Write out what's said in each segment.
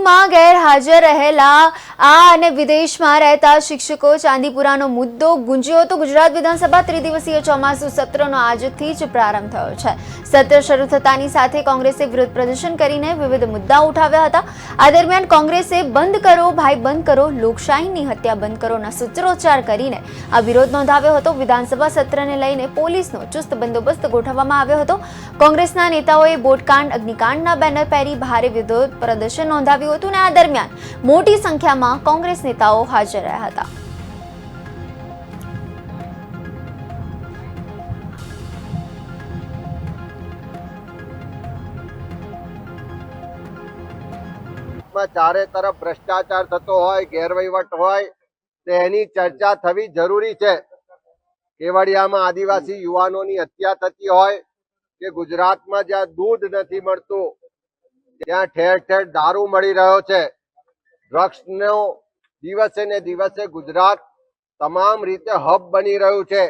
બેઠકમાં ગેરહાજર રહેલા અને વિદેશમાં રહેતા શિક્ષકો ચાંદીપુરાનો મુદ્દો ગુંજ્યો હતો। ગુજરાત વિધાનસભા ત્રિદિવસીય ચોમાસુ સત્રનો આજથી જ પ્રારંભ થયો છે। સત્ર શરૂ થતાની સાથે કોંગ્રેસે વિરોધ પ્રદર્શન કરીને વિવિધ મુદ્દાઓ ઉઠાવ્યા હતા। આ દરમિયાન કોંગ્રેસે બંધ કરો ભાઈ બંધ કરો, લોકશાહીની હત્યા બંધ કરોના સૂત્રોચ્ચાર કરીને આ વિરોધ નોંધાવ્યો હતો। વિધાનસભા સત્રને લઈને પોલીસનો ચુસ્ત બંદોબસ્ત ગોઠવવામાં આવ્યો હતો। કોંગ્રેસના નેતાઓએ બોટકાંડ અગ્નિકાંડના બેનર પહેરી ભારે વિરોધ પ્રદર્શન નોંધાવ્યું હતું અને આ દરમિયાન મોટી સંખ્યામાં કોંગ્રેસ નેતાઓ હાજર રહ્યા હતા। ચારે તરફ ભ્રષ્ટાચાર થતો હોય, ગેરવહીવટ હોય તેની ચર્ચા થવી જરૂરી છે। કેવડિયામાં આદિવાસી યુવાનોની હત્યા થતી હોય કે ગુજરાતમાં જ્યાં દૂધ નથી મળતું ત્યાં ઠેર ઠેર દારૂ મળી રહ્યો છે, ડ્રગ્સનો દિવસે ને દિવસે ગુજરાત તમામ રીતે હબ બની રહ્યું છે,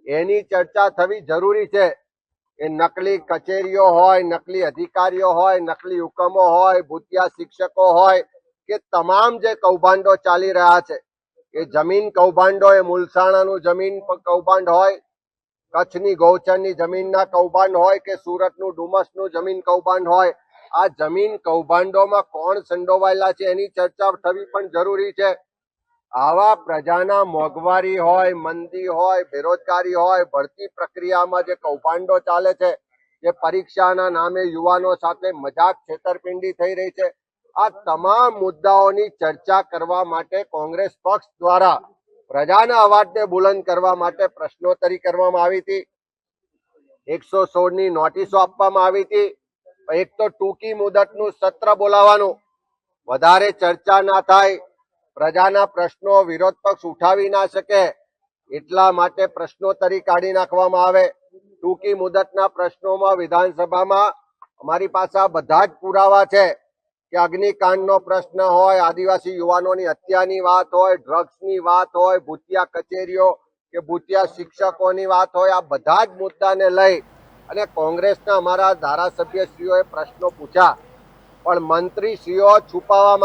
એની ચર્ચા થવી જરૂરી છે। એ નકલી કચેરીઓ હોય, નકલી અધિકારીઓ હોય, નકલી હુકમો હોય, ભૂતિયા શિક્ષકો હોય કે તમામ જે કૌભાંડો ચાલી રહ્યા છે, એ જમીન કૌભાંડો, એ મુલસાણાનું જમીન કૌભાંડ હોય, કચ્છની ગૌચરની જમીનના કૌભાંડ હોય કે સુરતનું ડુમસનું જમીન કૌભાંડ હોય, આ જમીન કૌભાંડોમાં કોણ સંડોવાયેલા છે એની ચર્ચા થવી પણ જરૂરી છે। આવા પ્રજાના મોંઘવારી હોય, મંદી હોય, બેરોજગારી હોય, ભરતી પ્રક્રિયામાં જે કૌભાંડો ચાલે છે, જે પરીક્ષાના નામે યુવાનો સાથે મજાક છેતરપિંડી થઈ રહી છે, આ તમામ મુદ્દાઓની ચર્ચા કરવા માટે કોંગ્રેસ પક્ષ દ્વારા પ્રજાના અવાજને બુલંદ કરવા માટે પ્રશ્નોત્તરી કરવામાં આવી હતી। 116ની નોટિસો આપવામાં આવી હતી। એક તો ટૂંકી મુદતનું સત્ર બોલાવવાનું, વધારે ચર્ચા ના થાય, પ્રજાના પ્રશ્નો વિરોધ પક્ષ ઉઠાવી ના શકે એટલા માટે પ્રશ્નોત્તરી કાઢી નાખવામાં આવે। ટૂંકી મુદતના પ્રશ્નોમાં વિધાનસભામાં અમારી પાસે બધા જ પુરાવા છે કે અગ્નિકાંડનો પ્રશ્ન હોય, આદિવાસી યુવાનોની હત્યાની વાત હોય, ડ્રગ્સની વાત હોય, ભૂતિયા કચેરીઓ કે ભૂતિયા શિક્ષકોની વાત હોય, આ બધા જ મુદ્દાને લઈ અને કોંગ્રેસના અમારા ધારાસભ્યશ્રીઓએ પ્રશ્નો પૂછ્યા, પણ મંત્રીશ્રીઓ છુપાવવામાં